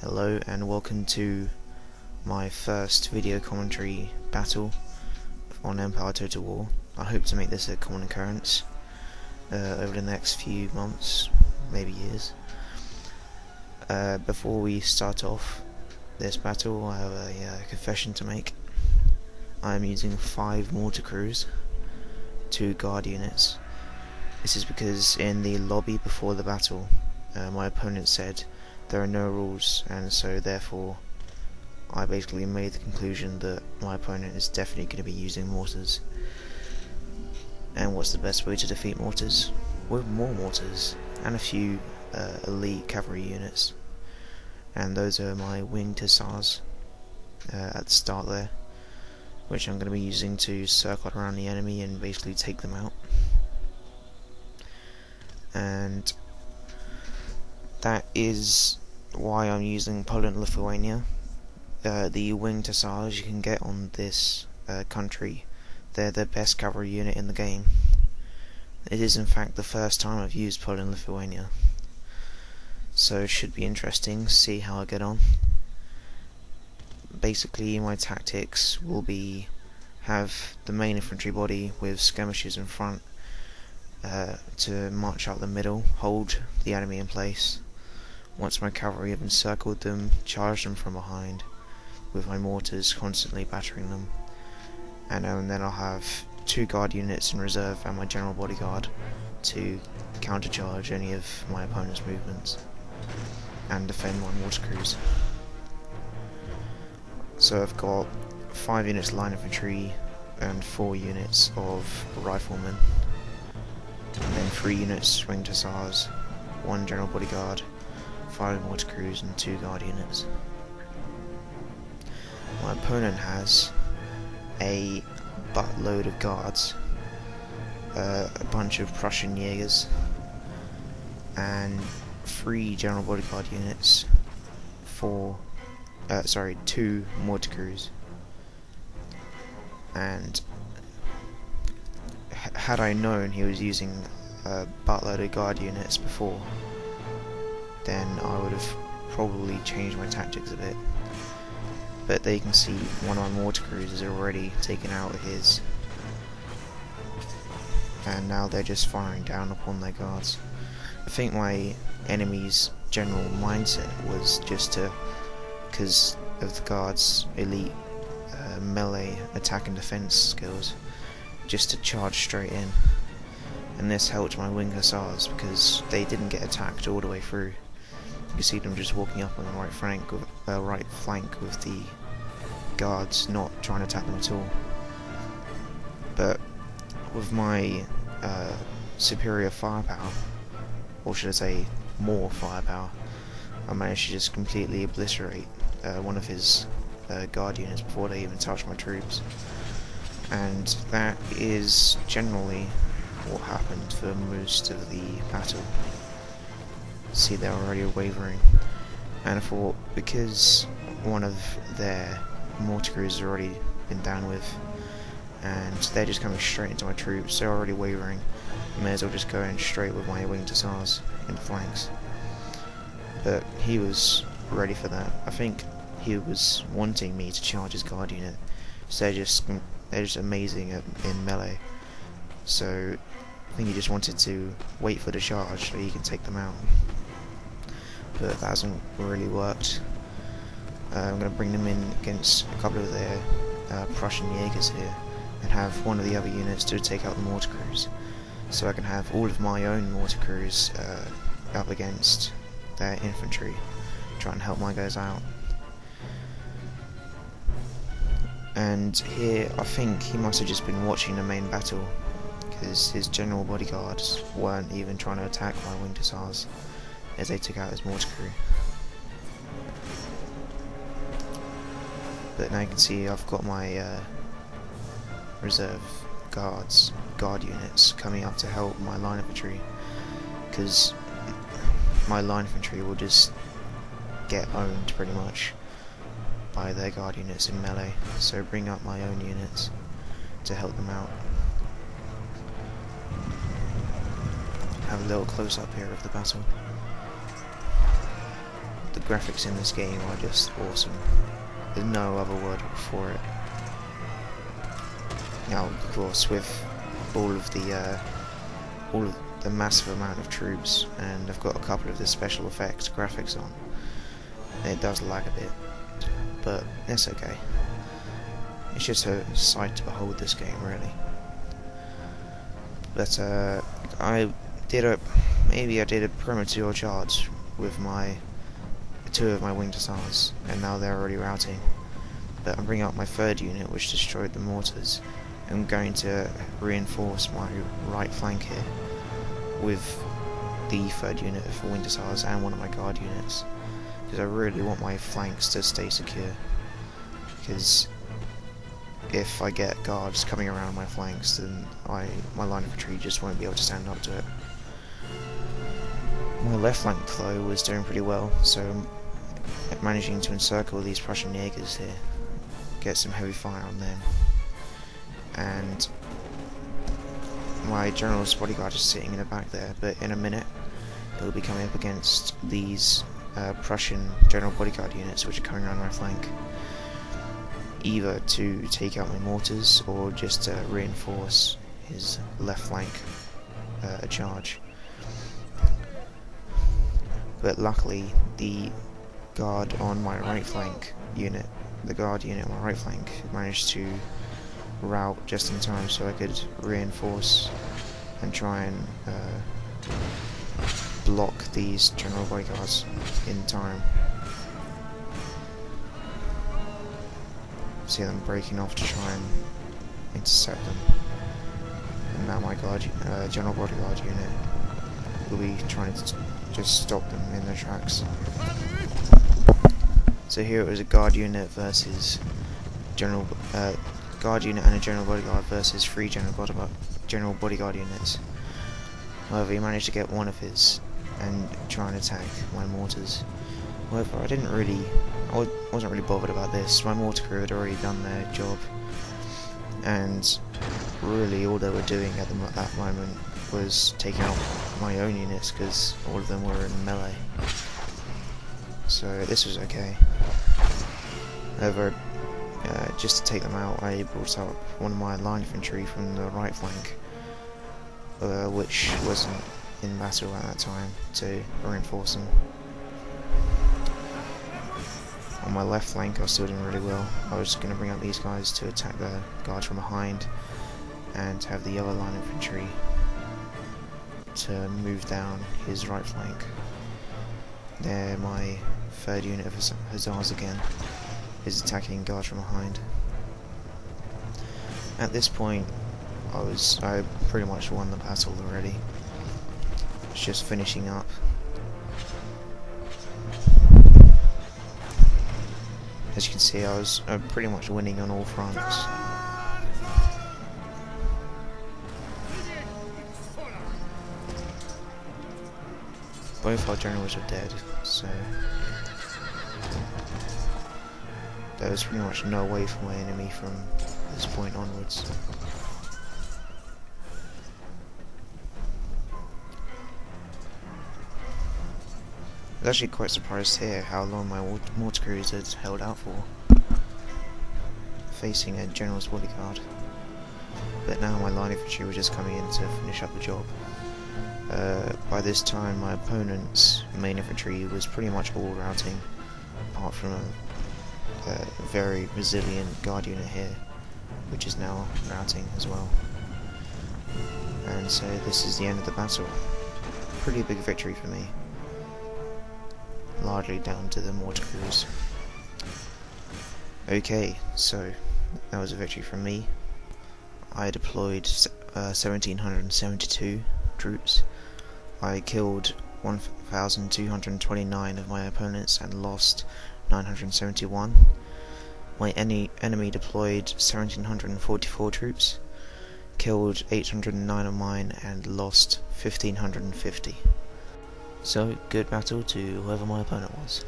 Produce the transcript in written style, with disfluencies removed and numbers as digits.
Hello and welcome to my first video commentary battle on Empire Total War. I hope to make this a common occurrence over the next few months, maybe years. Before we start off this battle, I have a confession to make. I am using 5 mortar crews, 2 guard units. This is because in the lobby before the battle, my opponent said there are no rules, and so therefore I basically made the conclusion that my opponent is definitely going to be using mortars. And what's the best way to defeat mortars? With more mortars and a few elite cavalry units, and those are my winged hussars at the start there, which I'm going to be using to circle around the enemy and basically take them out. And that is why I'm using Poland-Lithuainia. The winged hussars you can get on this country, they're the best cavalry unit in the game. It is in fact the first time I've used Poland-Lithuainia, so it should be interesting to see how I get on. Basically my tactics will be have the main infantry body with skirmishers in front to march out the middle, hold the enemy in place. Once my cavalry have encircled them, charge them from behind with my mortars constantly battering them, and then I'll have 2 guard units in reserve and my general bodyguard to countercharge any of my opponent's movements and defend my mortar crews. So I've got 5 units line infantry and 4 units of riflemen, and then 3 units winged hussars, 1 general bodyguard, 5 mortar crews and 2 guard units. My opponent has a buttload of guards, a bunch of Prussian Jaegers, and 3 general bodyguard units, 2 mortar crews. And had I known he was using a buttload of guard units before, then I would have probably changed my tactics a bit. But there you can see one of my mortar crews is already taken out of his, and now they're just firing down upon their guards. I think my enemy's general mindset was just to, because of the guards' elite melee attack and defense skills, just to charge straight in, and this helped my winged hussars because they didn't get attacked all the way through. You see them just walking up on the right flank with the guards, not trying to attack them at all. But with my superior firepower, or should I say more firepower, I managed to just completely obliterate one of his guard units before they even touched my troops. And that is generally what happened for most of the battle. See, they're already wavering, and I thought because one of their mortar crews has already been down with, and they're just coming straight into my troops, they're already wavering, I may as well just go in straight with my winged hussars in the flanks. But he was ready for that. I think he was wanting me to charge his guard unit, so they're just amazing in melee. So I think he just wanted to wait for the charge so he can take them out. But that hasn't really worked. I'm going to bring them in against a couple of their Prussian Jaegers here, and have one of the other units to take out the mortar crews, so I can have all of my own mortar crews up against their infantry, try and help my guys out. And here I think he must have just been watching the main battle, because his general bodyguards weren't even trying to attack my winged hussars as they took out his mortar crew. But now you can see I've got my reserve guard units coming up to help my line infantry, because my line infantry will just get owned pretty much by their guard units in melee, so bring up my own units to help them out. Have a little close up here of the battle. The graphics in this game are just awesome. There's no other word for it. Now, of course, with all of the massive amount of troops, and I've got a couple of the special effects graphics on, it does lag a bit, but it's okay. It's just a sight to behold, this game, really. But I did a premature charge with two of my winged hussars, and now they're already routing. But I'm bringing up my third unit, which destroyed the mortars. I'm going to reinforce my right flank here with the third unit of winged hussars and one of my guard units, because I really want my flanks to stay secure. Because if I get guards coming around my flanks, then my line of retreat just won't be able to stand up to it. My left flank though was doing pretty well, so I'm managing to encircle these Prussian Jaegers here, get some heavy fire on them, and my general's bodyguard is sitting in the back there, but in a minute he'll be coming up against these Prussian general bodyguard units which are coming around my flank, either to take out my mortars or just to reinforce his left flank charge. But luckily the guard on my right flank unit, the guard unit on my right flank, managed to rout just in time so I could reinforce and try and block these general bodyguards in time. See them breaking off to try and intercept them, and now my general bodyguard unit will be trying to just stop them in their tracks. So here it was a guard unit versus guard unit and a general bodyguard versus 3 general bodyguard units. However, he managed to get one of his and try and attack my mortars. However, I wasn't really bothered about this. My mortar crew had already done their job, and really all they were doing at that moment was taking out my own units, because all of them were in melee. So this was okay. However, just to take them out, I brought up one of my line infantry from the right flank, which wasn't in battle at that time, to reinforce them. On my left flank I was still doing really well. I was going to bring up these guys to attack the guards from behind, and have the other line infantry to move down his right flank. There, my third unit of hussars again is attacking guards from behind. At this point I pretty much won the battle already. It's just finishing up. As you can see, I was pretty much winning on all fronts. Both our generals are dead, so there was pretty much no way for my enemy from this point onwards. I was actually quite surprised here how long my mortar crews had held out for, facing a general's bodyguard. But now my line infantry were just coming in to finish up the job. By this time my opponent's main infantry was pretty much all routing, apart from a very resilient guard unit here, which is now routing as well. And so this is the end of the battle. Pretty big victory for me, largely down to the mortar crews. Okay, so that was a victory from me. I deployed 1772 troops. I killed 1,229 of my opponents and lost 971. My enemy deployed 1,744 troops, killed 809 of mine and lost 1,550. So, good battle to whoever my opponent was.